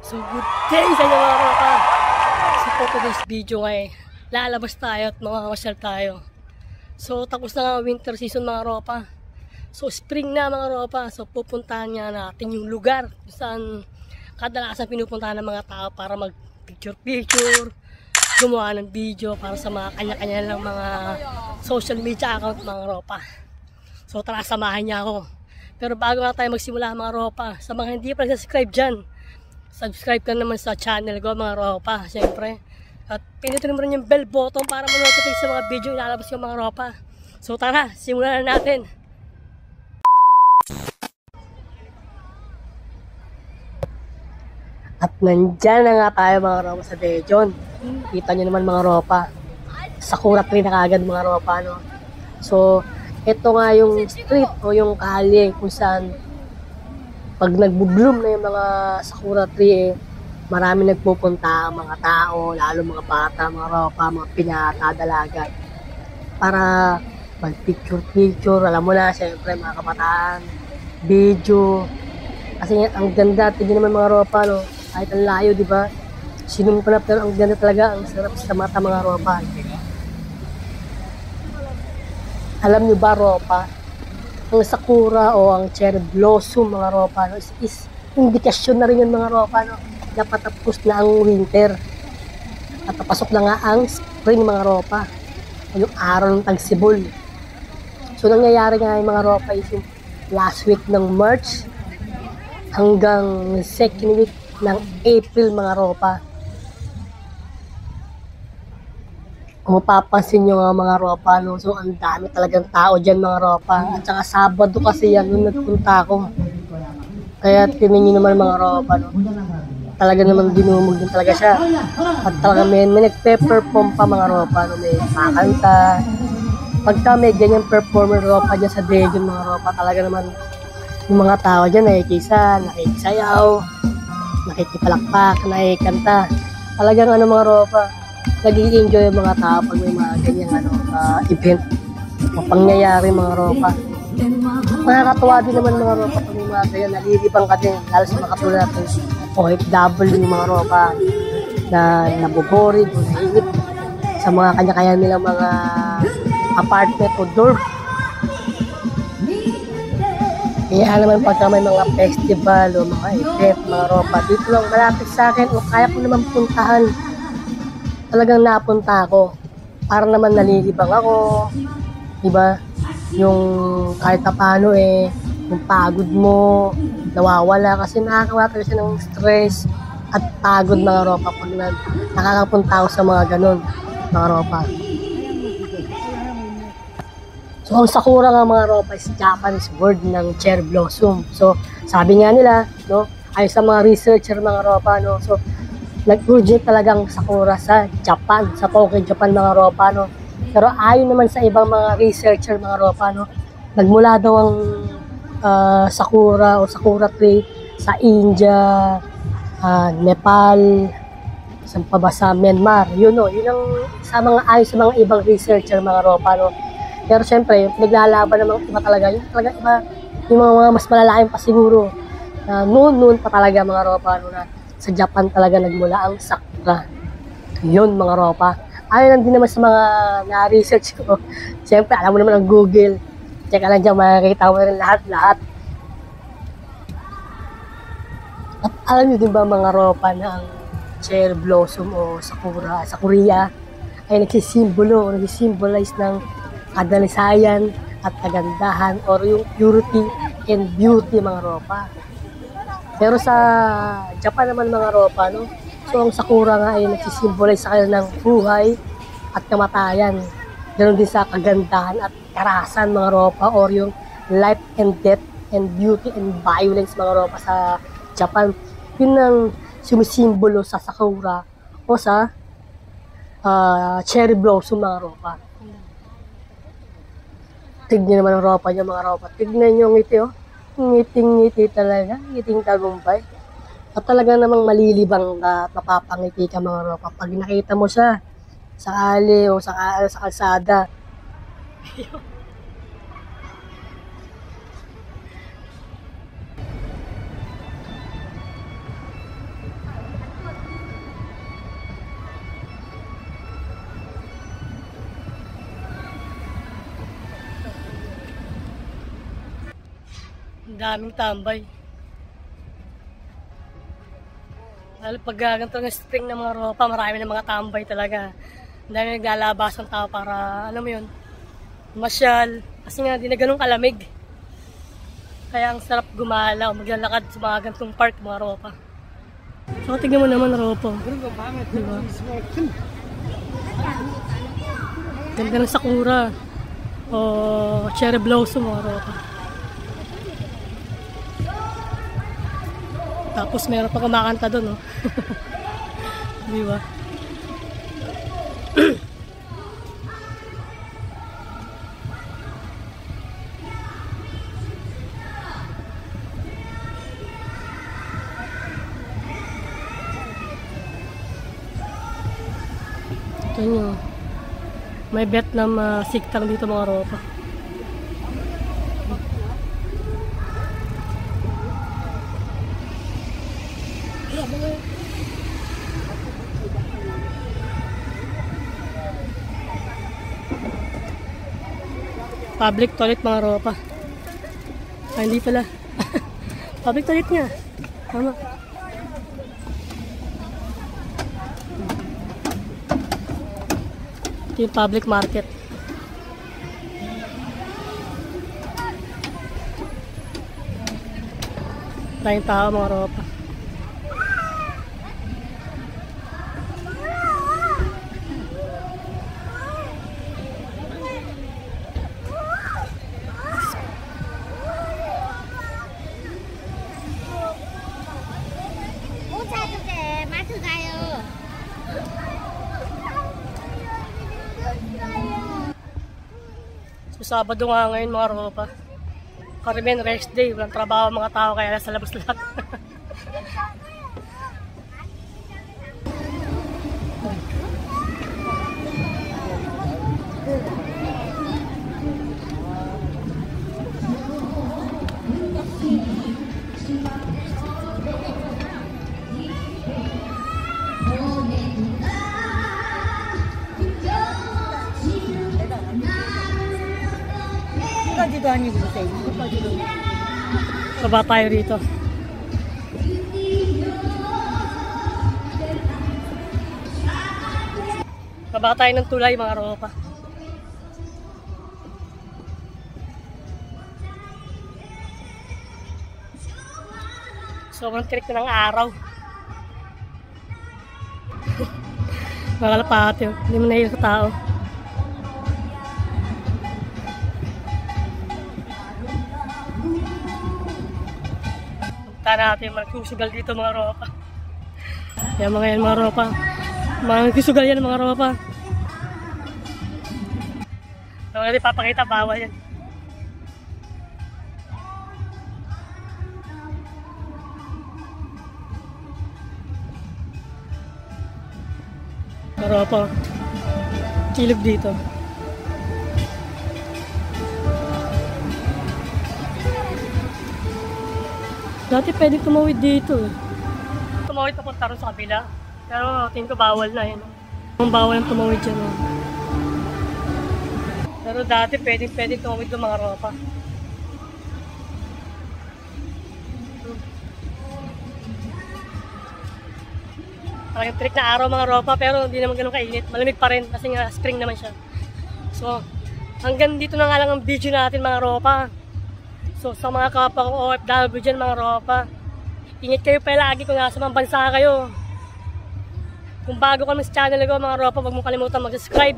So good day sa inyo mga ropa. So for today's video ngayon, lalabas tayo at mamasyal tayo. So tapos na nga winter season mga ropa. So spring na mga ropa. So pupuntahan nga natin yung lugar kung saan kadalasan pinupuntahan ng mga tao para mag picture, gumawa ng video para sa mga kanya-kanya lang mga social media account mga ropa. So tara, samahan niya ako. Pero bago nga tayo magsimula mga ropa, sa mga hindi pa nag-subscribe dyan, subscribe ka naman sa channel ko mga ropa, syempre. At pinutin mo rin yung bell button para ma-notify sa mga video ilalabas ko mga ropa. So tara, simulan na natin. At nandyan na nga tayo mga ropa sa Daejeon. Kita nyo naman mga ropa, sakura tree na kagad mga ropa, no? So ito nga yung street o yung kali kung saan pag nagbo-bloom na yung mga sakura tree, marami nagpupunta mga tao, lalo mga bata, mga ropa, mga pinata, dalaga, para mag-picture, alam mo na, syempre mga kabataan, video. Kasi ang ganda, tignan naman mga ropa, no? Kahit ang layo, di ba? Sinumpanap, pero ang ganda talaga, ang sarap sa mata mga ropa. Alam nyo ba ropa, ang sakura o ang cherry blossom mga ropa, no, is indikasyon na rin yung mga ropa, no, na patapos na ang winter at papasok na nga ang spring mga ropa, yung araw ng tagsibol. So nangyayari nga yung mga ropa is yung last week ng March hanggang second week ng April mga ropa. Kung mapapansin nyo nga mga ropa, no, so ang dami talagang tao dyan mga ropa. At saka Sabado kasi yan nung nagpunta ako. Kaya tingnan nyo naman mga ropa, no, talaga naman dinumog din talaga siya. At talaga may nagpe-perform pa mga ropa, no, may pakanta. Pagka may ganyan performer ropa dyan sa Daejeon mga ropa, talaga naman yung mga tao dyan nakikisa, nakikisayaw, nakikipalakpak, nakikanta. Talagang ano mga ropa, nag-i-enjoy yung mga tao pag may mga ganyang event o pangyayari mga ropa. Nakakatuwa din naman mga ropa pag may mga ganyan, nalilibang ka din, lalo sa mga katulad natin OFW yung mga ropa na naboboring o naiinip sa mga kanya-kanya nilang mga apartment o dorm. Kaya naman pagka may mga festival o mga event mga ropa, dito lang malapit sa akin o kaya ko naman puntahan, talagang napunta ako para naman nalilibang ako, diba? Yung kahit paano yung pagod mo nawawala kasi nakakawala talaga siya ng stress at pagod mga ropa pag nakakapunta ako sa mga ganun mga ropa. So ang sakura nga mga ropa is Japanese word ng cherry blossom. So sabi nga nila, no, ay sa mga researcher mga ropa, no, so nag-project talagang sakura sa Japan, sa Tokyo, Japan mga ropa, no. Pero ayon naman sa ibang mga researcher mga ropa, no, nagmula daw ang sakura o sakura tree sa India, Nepal, sa sa Myanmar. Yun, no, yun ang sa mga ayon sa mga ibang researcher mga ropa, no. Pero syempre, naglalaban naman iba talaga, yung talaga iba, yung mga mas malalaking pa siguro, noon pa talaga mga ropa, no, na sa Japan talaga nagmula ang sakura. Yun mga ropa. Ayon lang din naman sa mga na-research ko. Siyempre, alam mo naman ang Google. Check ka lang dyan, makikita mo rin lahat. At alam nyo din ba mga ropa na ang cherry blossom o sakura sa Korea ay nagsisimbolize ng kadalisayan at kagandahan or yung purity and beauty mga ropa. Pero sa Japan naman mga ropa, no, so ang sakura nga ay nagsisimbolize sa kanila ng buhay at kamatayan. Ganoon din sa kagandahan at karahasan mga ropa or yung life and death and beauty and violence mga ropa sa Japan. Yun ang sumisimbolo sa sakura o sa cherry blossom mga ropa. Tignan naman ang ropa niya mga ropa. Tignan nyo ang ngiti, oh. Ngiting-ngiti talaga, ngiting tagumpay. At talaga namang malilibang na mapapangiti ka mga ropa pag nakita mo siya sa ali o sa kalsada. Ang daming tambay. Lalo pag ganito ng spring ng mga ropa, marami ng mga tambay talaga. Ang dami naglalabas ng tao para, alam mo yun, masyal. Kasi nga, di na ganun kalamig. Kaya ang sarap gumala o maglalakad sa mga ganitong park, mga ropa. So, tignan mo naman ropa. Diba? Ganda ng sakura. O cherry blossom, mga ropa. Tapos meron pa kumakanta doon, no? Diba? Ito nyo. May Vietnam siktang dito, mga ropa. Public toilet, mga ropa. Hindi pala. Public toilet nga. Tama. Ito yung public market. Tayong tao, mga ropa. So, Sabado nga ngayon, mga ropa. Karimen, rest day. Walang trabaho mga tao, kaya nasa labas lahat. Baba tayo rito. Baba tayo ng tulay, mga ropa. Sobrang tirik na ng araw. Makalapati, hindi mo nahihirap sa tao. Natin magsusugal dito, mga ropa. Yan mga yan, mga ropa. Magsusugal yan, mga ropa. So, natin papakita, bawal yan. Mga ropa, kilog dito. Dati pwede tumawid dito eh. Tumawid papunta rin sa kabila. Pero tingin ko bawal na yun. Kung bawal ang tumawid dyan. Oh. Pero dati pwede tumawid ng mga ropa. Talagang trick na araw, mga ropa, pero hindi naman ganun kainit. Malamig pa rin kasi nga spring naman siya. So, hanggang dito na nga lang ang video natin, mga ropa. So, sa mga kapwa ko OFW dyan, mga ropa, ingat kayo palagi kung nasa mga bansa kayo. Kung bago kami sa channel ko, mga ropa, huwag mong kalimutan mag-subscribe.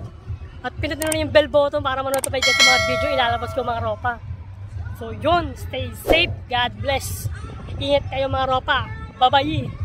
At pinutin nyo yung bell button para ma-notify dyan sa mga video ilalabas ko, mga ropa. So, yun. Stay safe. God bless. Ingat kayo, mga ropa. Bye-bye.